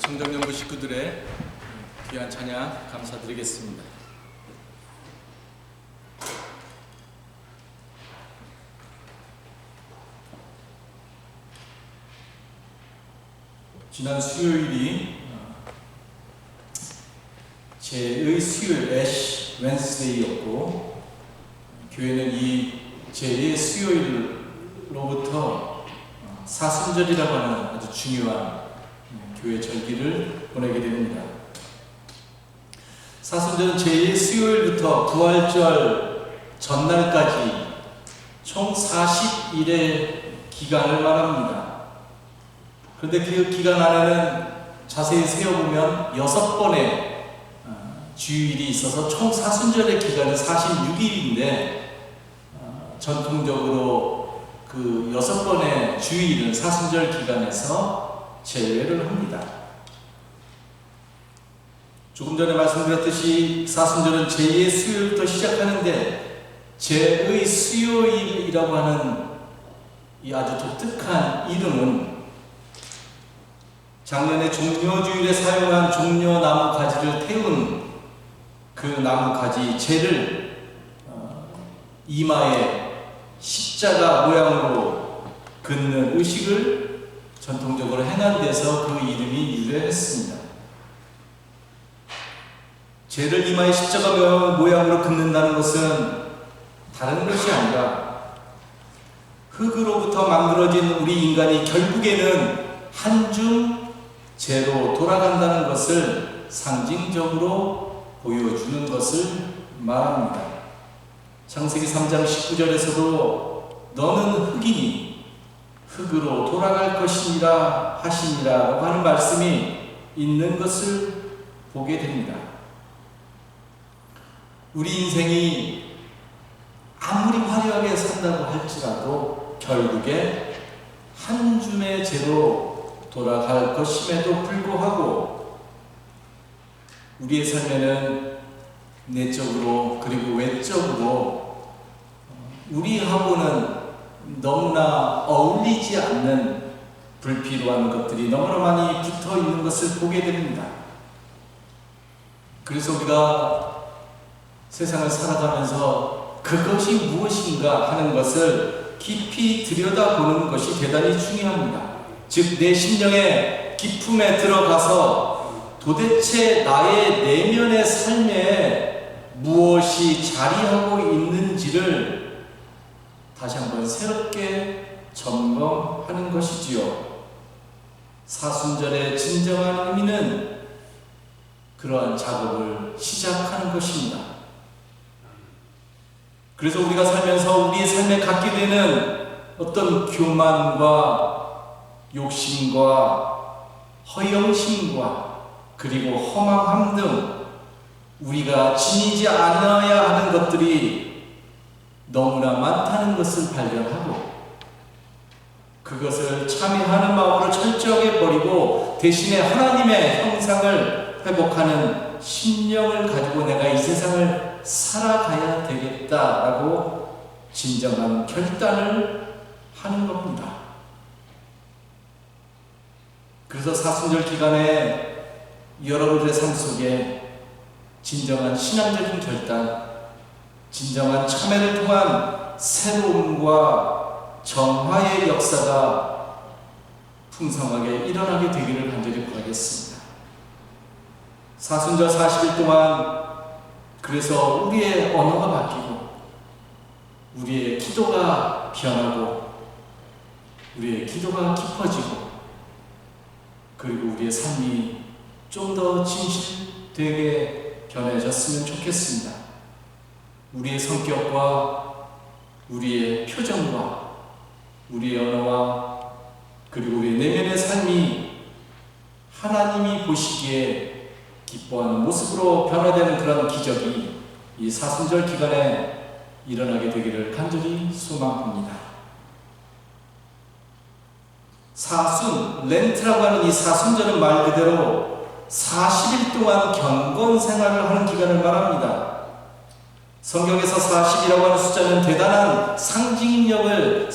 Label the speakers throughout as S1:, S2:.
S1: 성정연구 식구들의 귀한 찬양 감사드리겠습니다. 지난 수요일이 제2의 수요일 애쉬 웬스데이였고, 교회는 이 제2의 수요일로부터 사순절이라고 하는 아주 중요한 교회 절기를 보내게 됩니다. 사순절은 제2의 수요일부터 부활절 전날까지 총 40일의 기간을 말합니다. 그런데 그 기간 안에는 자세히 세어보면 6번의 주일이 있어서 총 사순절의 기간은 46일인데 전통적으로 그 6번의 주일은 사순절 기간에서 제외를 합니다. 조금 전에 말씀드렸듯이 사순절은 제2의 수요일부터 시작하는데, 제2의 수요일이라고 하는 이 아주 독특한 이름은 작년에 종려주일에 사용한 종려나무 가지를 태운 그 나무 가지 재를 이마에 십자가 모양으로 긋는 의식을 전통적으로 행한 데서 그 이름이 유래했습니다. 재를 이마에 십자가 모양으로 긋는다는 것은 다른 것이 아니라 흙으로부터 만들어진 우리 인간이 결국에는 한중 재로 돌아간다는 것을 상징적으로 보여주는 것을 말합니다. 창세기 3장 19절에서도 너는 흙이니 흙으로 돌아갈 것이니라 하시니라 하는 말씀이 있는 것을 보게 됩니다. 우리 인생이 아무리 화려하게 산다고 할지라도 결국에 한 줌의 재로 돌아갈 것임에도 불구하고 우리의 삶에는 내적으로 그리고 외적으로 우리하고는 너무나 어울리지 않는 불필요한 것들이 너무나 많이 붙어 있는 것을 보게 됩니다. 그래서 우리가 세상을 살아가면서 그것이 무엇인가 하는 것을 깊이 들여다보는 것이 대단히 중요합니다. 즉, 내 심령의 깊음에 들어가서 도대체 나의 내면의 삶에 무엇이 자리하고 있는지를 다시 한번 새롭게 점검하는 것이지요. 사순절의 진정한 의미는 그러한 작업을 시작하는 것입니다. 그래서 우리가 살면서 우리의 삶에 갖게 되는 어떤 교만과 욕심과 허영심과 그리고 허망함 등 우리가 지니지 않아야 하는 것들이 너무나 많다는 것을 발견하고, 그것을 참여하는 마음으로 철저하게 버리고 대신에 하나님의 형상을 회복하는 심령을 가지고 내가 이 세상을 살아가야 되겠다라고 진정한 결단을 하는 겁니다. 그래서 사순절 기간에 여러분들의 삶 속에 진정한 신앙적인 결단, 진정한 참회를 통한 새로움과 정화의 역사가 풍성하게 일어나게 되기를 간절히 바라겠습니다. 사순절 40일 동안 그래서 우리의 언어가 바뀌고 우리의 기도가 변하고 우리의 기도가 깊어지고 그리고 우리의 삶이 좀 더 진실되게 변해졌으면 좋겠습니다. 우리의 성격과 우리의 표정과 우리의 언어와 그리고 우리의 내면의 삶이 하나님이 보시기에 기뻐하는 모습으로 변화되는 그런 기적이 이 사순절 기간에 일어나게 되기를 간절히 소망합니다. 사순, 렌트라고 하는 이 사순절은 말 그대로 40일 동안 경건 생활을 하는 기간을 말합니다. 성경에서 40이라고 하는 숫자는 대단한 상징성을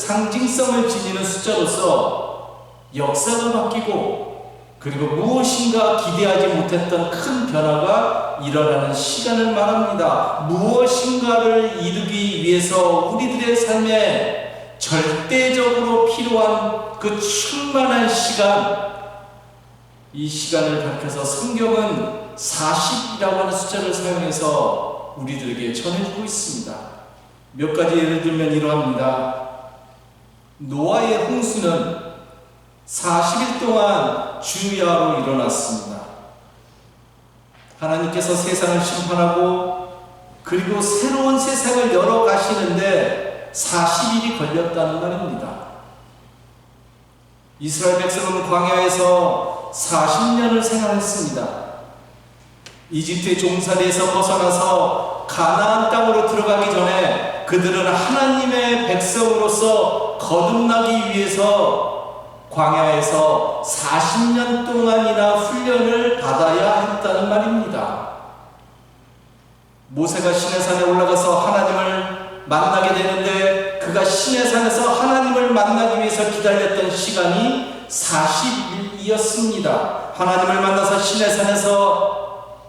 S1: 지니는 숫자로서 역사가 바뀌고 그리고 무엇인가 기대하지 못했던 큰 변화가 일어나는 시간을 말합니다. 무엇인가를 이루기 위해서 우리들의 삶에 절대적으로 필요한 그 충만한 시간, 이 시간을 밝혀서 성경은 40이라고 하는 숫자를 사용해서 우리들에게 전해주고 있습니다. 몇 가지 예를 들면 이러합니다. 노아의 홍수는 40일 동안 주야로 일어났습니다. 하나님께서 세상을 심판하고 그리고 새로운 세상을 열어 가시는데 40일이 걸렸다는 말입니다. 이스라엘 백성은 광야에서 40년을 생활했습니다. 이집트의 종살이에서 벗어나서 가나안 땅으로 들어가기 전에 그들은 하나님의 백성으로서 거듭나기 위해서 광야에서 40년 동안이나 훈련을 받아야 했다는 말입니다. 모세가 시내산에 올라가서 하나님을 만나게 되는데 그가 시내산에서 하나님을 만나기 위해서 기다렸던 시간이 40일이었습니다. 하나님을 만나서 시내산에서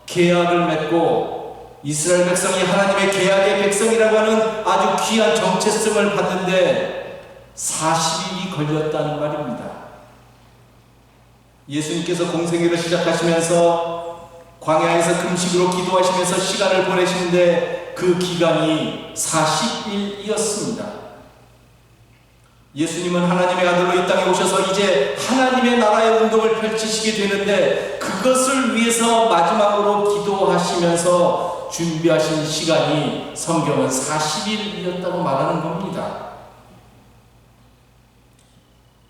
S1: 계약을 맺고 이스라엘 백성이 하나님의 계약의 백성이라고 하는 아주 귀한 정체성을 받는데 40일이 걸렸다는 말입니다. 예수님께서 공생애를 시작하시면서 광야에서 금식으로 기도하시면서 시간을 보내시는데 그 기간이 40일이었습니다. 예수님은 하나님의 아들로 이 땅에 오셔서 이제 하나님의 나라의 운동을 펼치시게 되는데 그것을 위해서 마지막으로 기도하시면서 준비하신 시간이 성경은 40일이었다고 말하는 겁니다.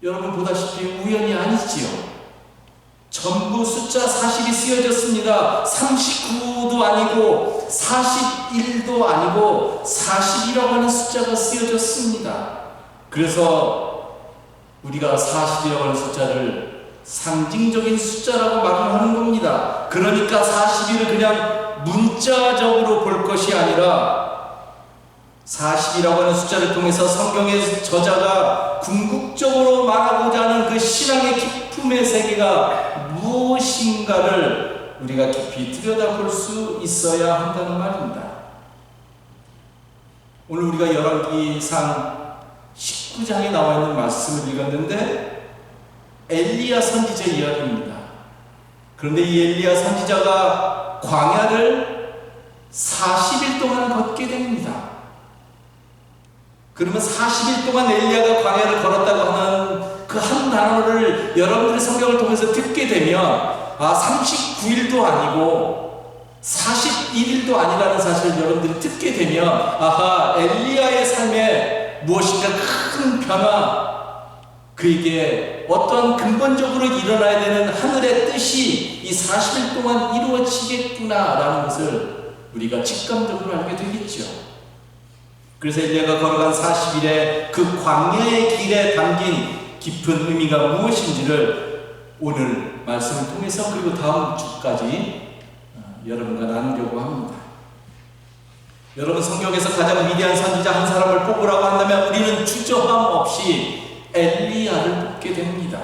S1: 여러분 보다시피 우연이 아니지요. 전부 숫자 40이 쓰여졌습니다. 39도 아니고 41도 아니고 40이라고 하는 숫자가 쓰여졌습니다. 그래서 우리가 40이라고 하는 숫자를 상징적인 숫자라고 말을 하는 겁니다. 그러니까 40일을 그냥 문자적으로 볼 것이 아니라 40이라고 하는 숫자를 통해서 성경의 저자가 궁극적으로 말하고자 하는 그 신앙의 깊음의 세계가 무엇인가를 우리가 깊이 들여다볼 수 있어야 한다는 말입니다. 오늘 우리가 열왕기상 19장에 나와 있는 말씀을 읽었는데 엘리야 선지자 이야기입니다. 그런데 이 엘리야 선지자가 광야를 40일 동안 걷게 됩니다. 그러면 40일 동안 엘리야가 광야를 걸었다고 하는 그 한 단어를 여러분들의 성경을 통해서 듣게 되면 39일도 아니고 41일도 아니라는 사실을 여러분들이 듣게 되면 아하, 엘리야의 삶에 무엇인가 큰 변화, 그에게 어떤 근본적으로 일어나야 되는 하늘의 뜻이 이 40일 동안 이루어지겠구나라는 것을 우리가 직감적으로 알게 되겠죠. 그래서 엘리야가 걸어간 40일의 그 광야의 길에 담긴 깊은 의미가 무엇인지를 오늘 말씀을 통해서 그리고 다음 주까지 여러분과 나누려고 합니다. 여러분 성경에서 가장 위대한 선지자 한 사람을 뽑으라고 한다면 우리는 주저함 없이 엘리야를 뽑게 됩니다.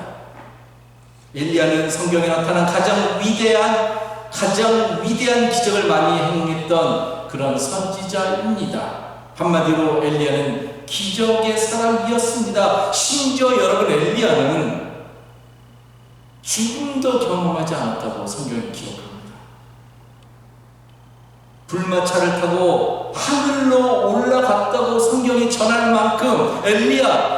S1: 엘리야는 성경에 나타난 가장 위대한 기적을 많이 행했던 그런 선지자입니다. 한마디로 엘리야는 기적의 사람이었습니다. 심지어 여러분 엘리야는 죽음도 경험하지 않았다고 성경이 기록합니다. 불마차를 타고 하늘로 올라갔다고 성경이 전할 만큼 엘리야,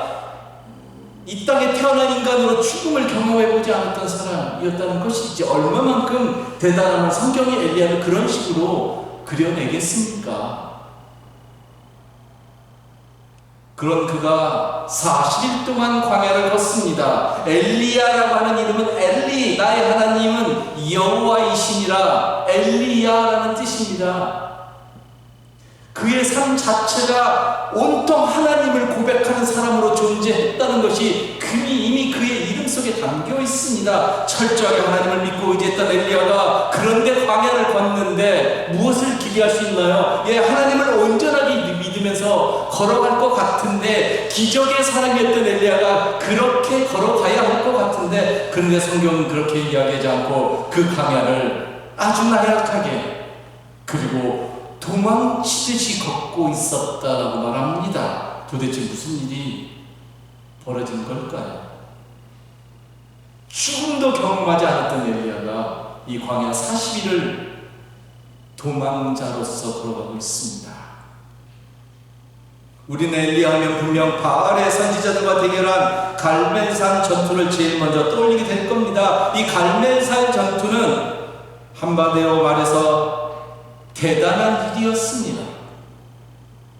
S1: 이 땅에 태어난 인간으로 죽음을 경험해보지 않았던 사람이었다는 것이지 얼마만큼 대단함을 성경이 엘리야를 그런 식으로 그려내겠습니까? 그런 그가 40일 동안 광야를 걷습니다. 엘리야라고 하는 이름은 엘리, 나의 하나님은 여호와이시니라, 엘리야라는 뜻입니다. 그의 삶 자체가 온통 하나님을 고백하는 사람으로 존재했다는 것이 이미 그의 이름 속에 담겨 있습니다. 철저하게 하나님을 믿고 의지했던 엘리야가 그런데 광야를 걷는데 무엇을 기대할 수 있나요? 하나님을 온전하게 믿으면서 걸어갈 것 같은데, 기적의 사람이었던 엘리야가 그렇게 걸어가야 할 것 같은데, 그런데 성경은 그렇게 이야기하지 않고 그 광야를 아주 나약하게 그리고 도망치듯이 걷고 있었다라고 말합니다. 도대체 무슨 일이 벌어진 걸까요? 죽음도 경험하지 않았던 엘리야가 이 광야 40일을 도망자로서 걸어가고 있습니다. 우리는 엘리야하면 분명 바알의 선지자들과 대결한 갈멜산 전투를 제일 먼저 떠올리게 될 겁니다. 이 갈멜산 전투는 한마디로 말해서 대단한 일이었습니다.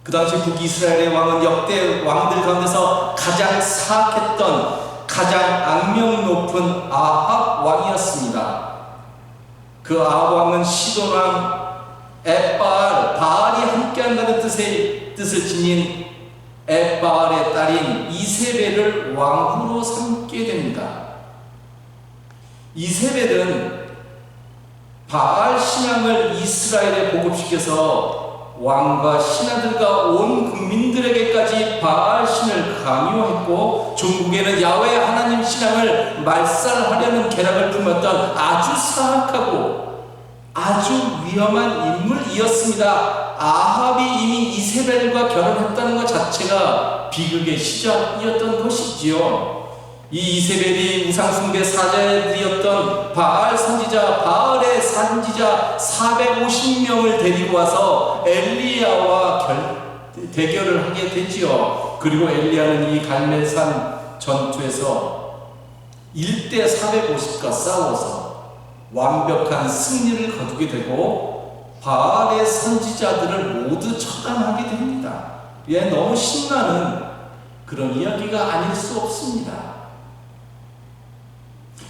S1: 그 당시 북이스라엘의 왕은 역대 왕들 가운데서 가장 사악했던, 가장 악명 높은 아합 왕이었습니다. 그 아합 왕은 시돈왕 엣바알, 바알이 함께한다는 뜻을 지닌 엣바알의 딸인 이세벨을 왕후로 삼게 됩니다. 이세벨은 바알 신앙을 이스라엘에 보급시켜서 왕과 신하들과 온 국민들에게까지 바알 신을 강요했고, 종국에는 야훼 하나님 신앙을 말살하려는 계략을 품었던 아주 사악하고 아주 위험한 인물이었습니다. 아합이 이미 이세벨과 결혼했다는 것 자체가 비극의 시작이었던 것이지요. 이 이세벨이 우상숭배 사자들이었던 바알 선지자, 바알의 선지자 450명을 데리고 와서 엘리야와 대결을 하게 되지요. 그리고 엘리야는 이 갈멜산 전투에서 1대 450과 싸워서 완벽한 승리를 거두게 되고 바알의 선지자들을 모두 처단하게 됩니다. 너무 신나는 그런 이야기가 아닐 수 없습니다.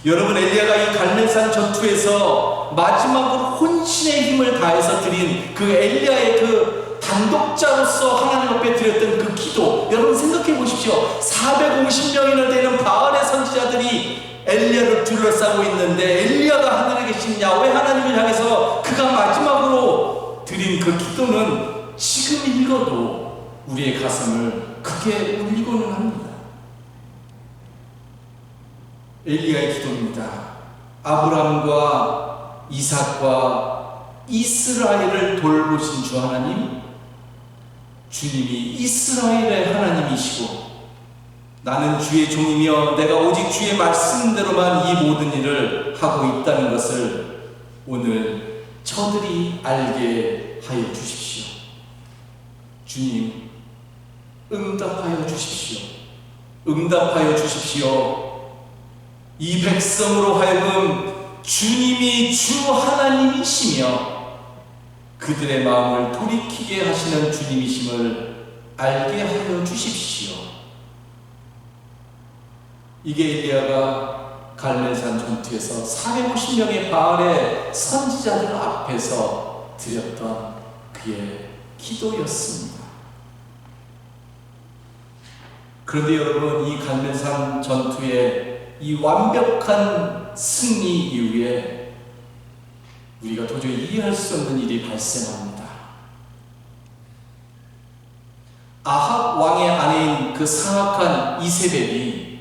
S1: 여러분, 엘리야가 이 갈멜산 전투에서 마지막으로 혼신의 힘을 다해서 드린 그 엘리야의 그 단독자로서 하나님 앞에 드렸던 그 기도, 여러분 생각해 보십시오. 450명이나 되는 바알의 선지자들이 엘리야를 둘러싸고 있는데, 엘리야가 하늘에 계신 야훼 하나님을 향해서 그가 마지막으로 드린 그 기도는 지금 읽어도 우리의 가슴을 크게 울리고는 합니다. 엘리야의 기도입니다. 아브라함과 이삭과 이스라엘을 돌보신 주 하나님, 주님이 이스라엘의 하나님이시고 나는 주의 종이며 내가 오직 주의 말씀대로만 이 모든 일을 하고 있다는 것을 오늘 저들이 알게 하여 주십시오. 주님, 응답하여 주십시오. 응답하여 주십시오. 이 백성으로 하여금 주님이 주 하나님이시며 그들의 마음을 돌이키게 하시는 주님이심을 알게 하여 주십시오. 이게 엘리야가 갈멜산 전투에서 450명의 바알의 선지자들 앞에서 드렸던 그의 기도였습니다. 그런데 여러분, 이 갈멜산 전투의 이 완벽한 승리 이후에 우리가 도저히 이해할 수 없는 일이 발생합니다. 아합 왕의 아내인 그 사악한 이세벨이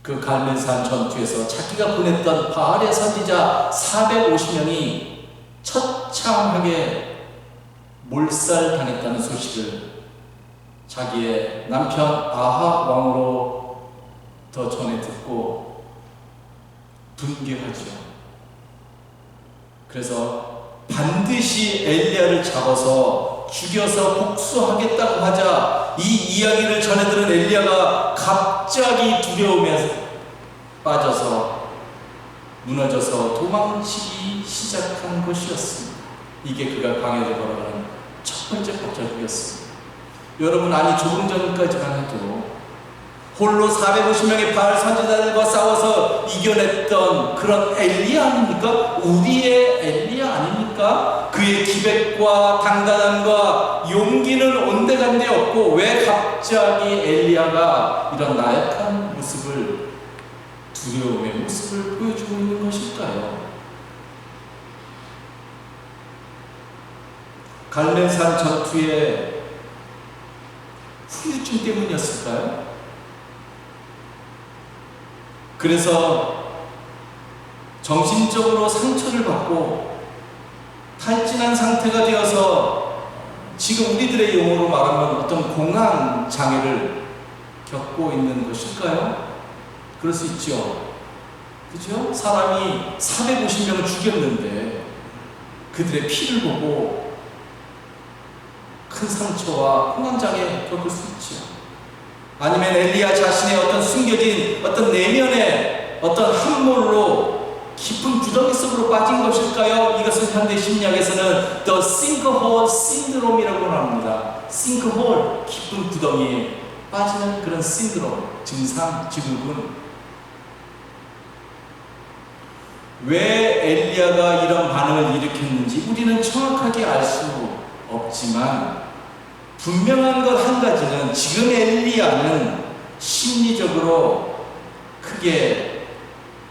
S1: 그 갈멜산 전투에서 자기가 보냈던 바알의 선지자 450명이 처참하게 몰살당했다는 소식을 자기의 남편 아합 왕으로 더 전해 듣고 분개하죠. 그래서 반드시 엘리야를 잡아서 죽여서 복수하겠다고 하자 이 이야기를 전해 들은 엘리야가 갑자기 두려움에 빠져서 무너져서 도망치기 시작한 것이었습니다. 이게 그가 광야를 걸어가는 첫 번째 발자국이었습니다. 여러분, 아니 조금 전까지만 해도 홀로 450명의 바알 선지자들과 싸워서 이겨냈던 그런 엘리야 아닙니까? 우리의 엘리야 아닙니까? 그의 기백과 당당함과 용기는 온데간데 없고 왜 갑자기 엘리야가 이런 나약한 모습을, 두려움의 모습을 보여주고 있는 것일까요? 갈멜산 전투에 후유증 때문이었을까요? 그래서 정신적으로 상처를 받고 탈진한 상태가 되어서 지금 우리들의 용어로 말하면 어떤 공황 장애를 겪고 있는 것일까요? 그럴 수 있죠. 그죠? 사람이 450명을 죽였는데 그들의 피를 보고 큰 상처와 공황장애 겪을 수 있죠. 아니면 엘리야 자신의 어떤 숨겨진 어떤 내면의 어떤 함몰로 깊은 구덩이 속으로 빠진 것일까요? 이것은 현대 심리학에서는 The Sinkhole Syndrome이라고 합니다. Sinkhole, 깊은 구덩이에 빠지는 그런 신드롬, 증상, 증후군. 왜 엘리야가 이런 반응을 일으켰는지 우리는 정확하게 알 수 없지만 분명한 것 한 가지는 지금 엘리야는 심리적으로 크게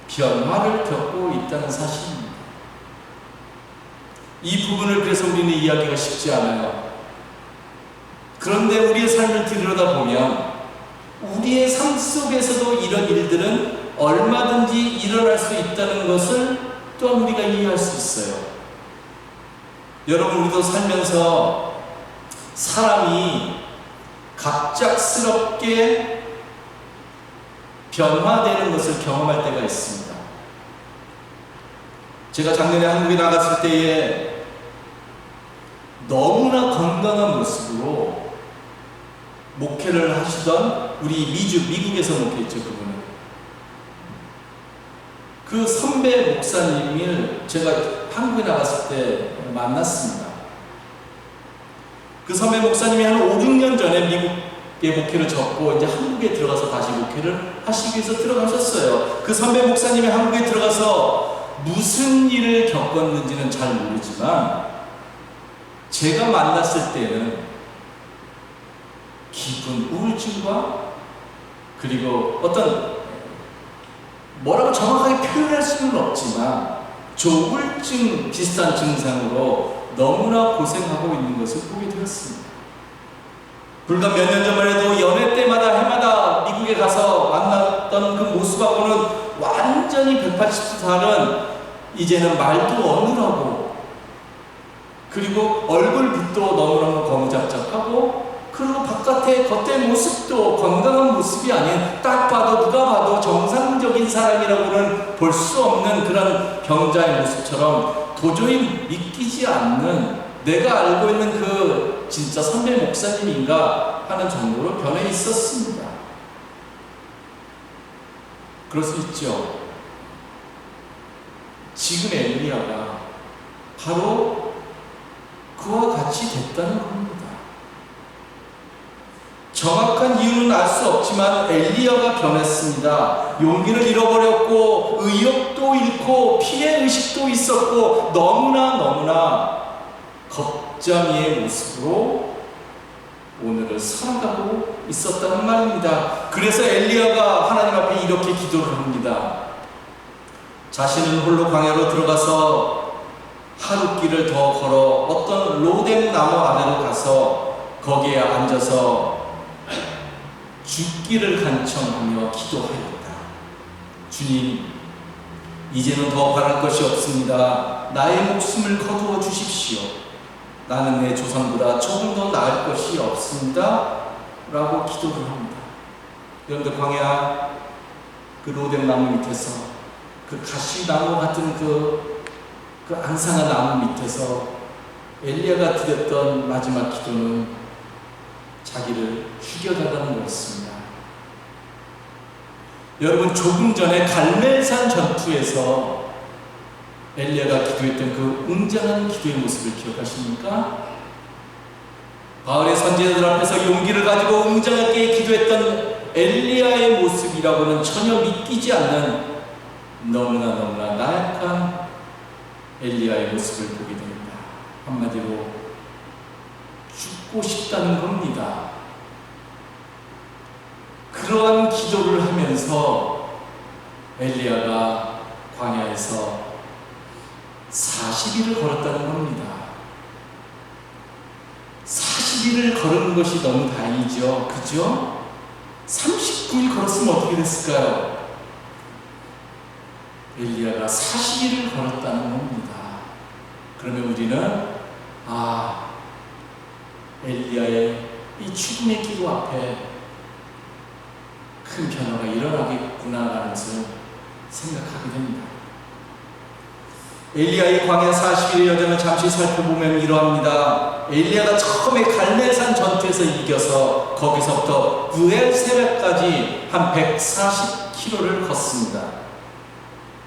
S1: 변화를 겪고 있다는 사실입니다. 이 부분을 그래서 우리는 이해하기가 쉽지 않아요. 그런데 우리의 삶을 들여다보면 우리의 삶 속에서도 이런 일들은 얼마든지 일어날 수 있다는 것을 또한 우리가 이해할 수 있어요. 여러분, 우리도 살면서 사람이 갑작스럽게 변화되는 것을 경험할 때가 있습니다. 제가 작년에 한국에 나갔을 때에 너무나 건강한 모습으로 목회를 하시던 우리 미국에서 목회했죠, 그분은. 그 선배 목사님을 제가 한국에 나갔을 때 만났습니다. 그 선배 목사님이 한 5, 6년 전에 미국에 목회를 접고 이제 한국에 들어가서 다시 목회를 하시기 위해서 들어가셨어요. 그 선배 목사님이 한국에 들어가서 무슨 일을 겪었는지는 잘 모르지만 제가 만났을 때는 깊은 우울증과 그리고 어떤 뭐라고 정확하게 표현할 수는 없지만 조울증 비슷한 증상으로 너무나 고생하고 있는 것을 보게 되었습니다. 불과 몇 년 전만 해도 연애 때마다 해마다 미국에 가서 만났던 그 모습하고는 완전히 180도 다른, 이제는 말도 어눌하고 그리고 얼굴빛도 너무너무 검작작하고 그리고 바깥의 겉의 모습도 건강한 모습이 아닌, 딱 봐도 누가 봐도 정상적인 사람이라고는 볼 수 없는 그런 병자의 모습처럼 도저히 믿기지 않는, 내가 알고 있는 그 진짜 선배 목사님인가 하는 정도로 변해 있었습니다. 그럴 수 있죠. 지금 엘리야가 바로 그와 같이 됐다는 겁니다. 정확한 이유는 알 수 없지만 엘리야가 변했습니다. 용기를 잃어버렸고 의욕도 잃고 피해의식도 있었고 너무나 겁쟁이의 모습으로 오늘을 살아가고 있었다는 말입니다. 그래서 엘리야가 하나님 앞에 이렇게 기도를 합니다. 자신은 홀로 광야로 들어가서 하루 길을 더 걸어 어떤 로뎀 나무 아래로 가서 거기에 앉아서 죽기를 간청하며 기도하였다. 주님, 이제는 더 바랄 것이 없습니다. 나의 목숨을 거두어 주십시오. 나는 내 조상보다 조금 더 나을 것이 없습니다. 라고 기도를 합니다. 여러분들, 광야 그 로뎀 나무 밑에서, 그 가시나무 같은 그 앙상한 나무 밑에서 엘리야가 드렸던 마지막 기도는 자기를 죽여달라는 거였습니다. 여러분, 조금 전에 갈멜산 전투에서 엘리야가 기도했던 그 웅장한 기도의 모습을 기억하십니까? 바알의 선지자들 앞에서 용기를 가지고 웅장하게 기도했던 엘리야의 모습이라고는 전혀 믿기지 않는 너무나 나약한 엘리야의 모습을 보게 됩니다. 한마디로 죽고 싶다는 겁니다. 그러한 기도를 하면서 엘리야가 광야에서 40일을 걸었다는 겁니다. 40일 40일을 걸은 것이 너무 다행이죠. 그죠? 39일 걸었으면 어떻게 됐을까요? 엘리야가 40일을 걸었다는 겁니다. 그러면 우리는 엘리야의 이 죽음의 기도 앞에 큰 변화가 일어나겠구나라는 것을 생각하게 됩니다. 엘리야의 광야 40일의 여정을 잠시 살펴보면 이러합니다. 엘리야가 처음에 갈멜산 전투에서 이겨서 거기서부터 브엘세바까지 한 140km를 걷습니다.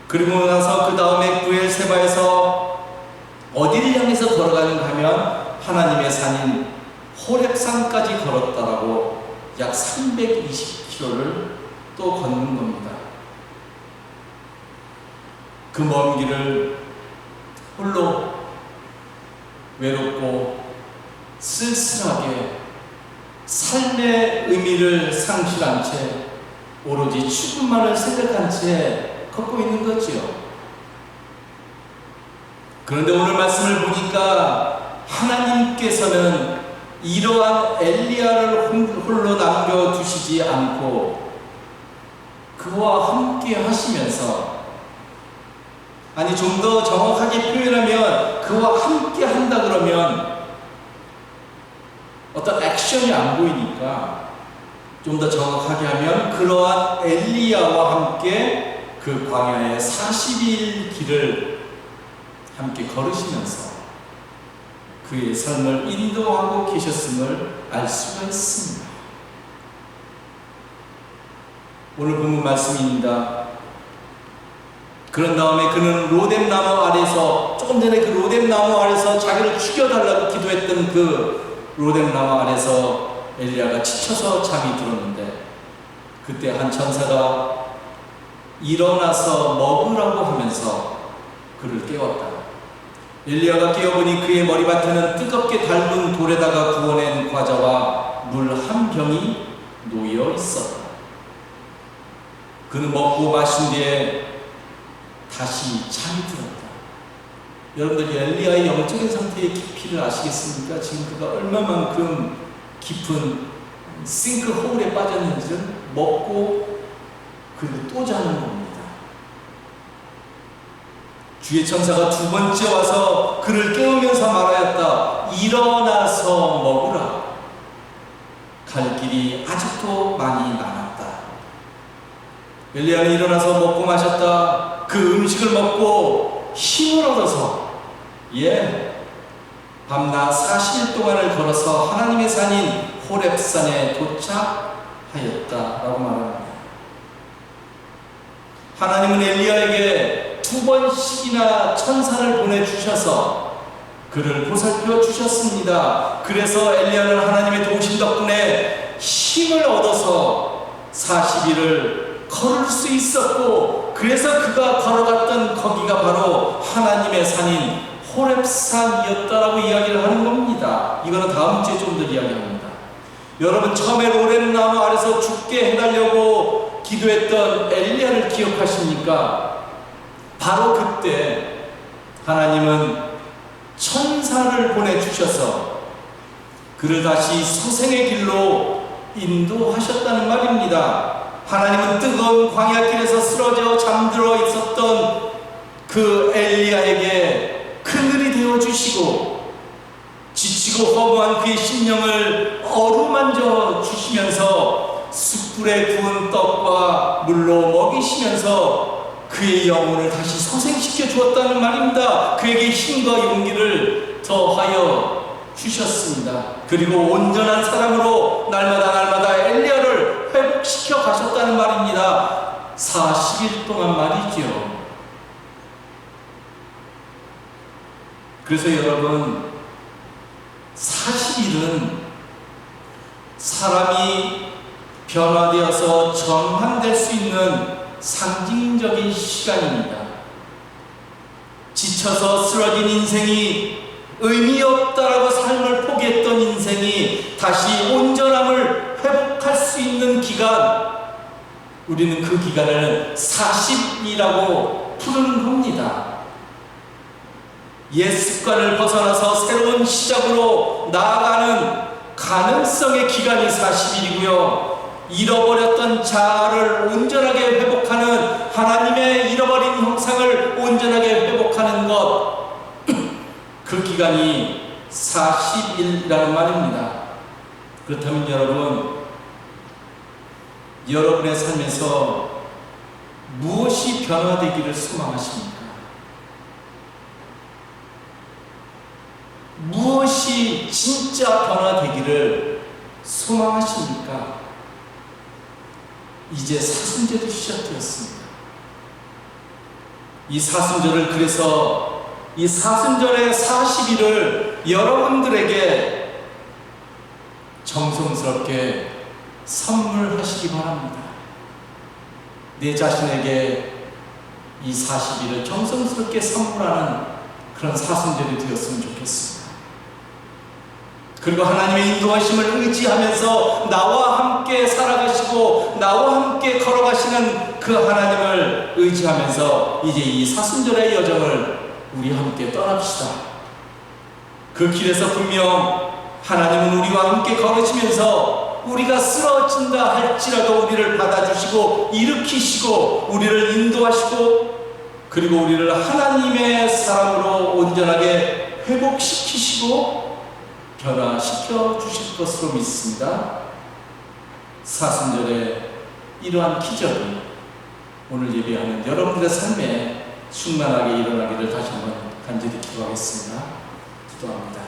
S1: 그리고 나서 그 다음에 브엘세바에서 어디를 향해서 걸어가는가 하면 하나님의 산인 호렙산까지 걸었다라고 약 320km를 또 걷는 겁니다. 그 먼 길을 홀로 외롭고 쓸쓸하게 삶의 의미를 상실한 채 오로지 죽음만을 생각한 채 걷고 있는 거지요. 그런데 오늘 말씀을 보니까 하나님께서는 이러한 엘리야를 홀로 남겨두시지 않고 그와 함께 하시면서, 아니 좀 더 정확하게 표현하면 그와 함께 한다 그러면 어떤 액션이 안 보이니까 좀 더 정확하게 하면 그러한 엘리야와 함께 그 광야의 40일 길을 함께 걸으시면서 그의 삶을 인도하고 계셨음을 알 수가 있습니다. 오늘 본문 말씀입니다. 그런 다음에 그는 로뎀나무 아래서, 조금 전에 그 로뎀나무 아래서 자기를 죽여달라고 기도했던 그 로뎀나무 아래서 엘리야가 지쳐서 잠이 들었는데, 그때 한 천사가 일어나서 먹으라고 하면서 그를 깨웠다. 엘리야가 깨어보니 그의 머리맡에는 뜨겁게 달군 돌에다가 구워낸 과자와 물 한 병이 놓여 있었다. 그는 먹고 마신 뒤에 다시 잠이 들었다. 여러분들 엘리야의 영적인 상태의 깊이를 아시겠습니까? 지금 그가 얼마만큼 깊은 싱크홀에 빠졌는지를 먹고 그리고 또 자는 겁니다. 주의 천사가 두 번째 와서 그를 깨우면서 말하였다. 일어나서 먹으라. 갈 길이 아직도 많이 남았다. 엘리야는 일어나서 먹고 마셨다. 그 음식을 먹고 힘을 얻어서 밤낮 40일 동안을 걸어서 하나님의 산인 호렙산에 도착하였다라고 말합니다. 하나님은 엘리야에게 두 번씩이나 천사를 보내주셔서 그를 보살펴 주셨습니다. 그래서 엘리야는 하나님의 도우심 덕분에 힘을 얻어서 40일을 걸을 수 있었고, 그래서 그가 걸어갔던 거기가 바로 하나님의 산인 호렙산이었다라고 이야기를 하는 겁니다. 이거는 다음 주에 좀 더 이야기합니다. 여러분, 처음에 로뎀나무 아래서 죽게 해달라고 기도했던 엘리야를 기억하십니까? 바로 그때 하나님은 천사를 보내주셔서 그를 다시 소생의 길로 인도하셨다는 말입니다. 하나님은 뜨거운 광야길에서 쓰러져 잠들어 있었던 그 엘리야에게 그늘이 되어주시고 지치고 허무한 그의 심령을 어루만져 주시면서 숯불에 구운 떡과 물로 먹이시면서 그의 영혼을 다시 소생시켜 주었다는 말입니다. 그에게 힘과 용기를 더하여 주셨습니다. 그리고 온전한 사람으로 날마다 엘리야를 회복시켜 가셨다는 말입니다. 40일 동안 말이죠. 그래서 여러분, 40일은 사람이 변화되어서 정환될 수 있는 상징적인 시간입니다. 지쳐서 쓰러진 인생이 의미 없다라고 삶을 포기했던 인생이 다시 온전함을 회복할 수 있는 기간, 우리는 그 기간을 40이라고 부르는 겁니다. 옛 습관을 벗어나서 새로운 시작으로 나아가는 가능성의 기간이 40일이고요. 잃어버렸던 자아를 온전하게 회복하는, 하나님의 잃어버린 형상을 온전하게 회복하는 것, 그 기간이 40일이라는 말입니다. 그렇다면 여러분의 삶에서 무엇이 변화되기를 소망하십니까? 무엇이 진짜 변화되기를 소망하십니까? 이제 사순절이 시작되었습니다. 이 사순절을, 그래서 이 사순절의 40일을 여러분들에게 정성스럽게 선물하시기 바랍니다. 내 자신에게 이 40일을 정성스럽게 선물하는 그런 사순절이 되었으면 좋겠습니다. 그리고 하나님의 인도하심을 의지하면서 나와 함께 살아가시고 나와 함께 걸어가시는 그 하나님을 의지하면서 이제 이 사순절의 여정을 우리 함께 떠납시다. 그 길에서 분명 하나님은 우리와 함께 걸으시면서 우리가 쓰러진다 할지라도 우리를 받아주시고 일으키시고 우리를 인도하시고, 그리고 우리를 하나님의 사람으로 온전하게 회복시키시고 변화시켜 주실 것으로 믿습니다. 사순절의 이러한 기적이 오늘 예배하는 여러분들의 삶에 충만하게 일어나기를 다시 한번 간절히 기도하겠습니다. 기도합니다.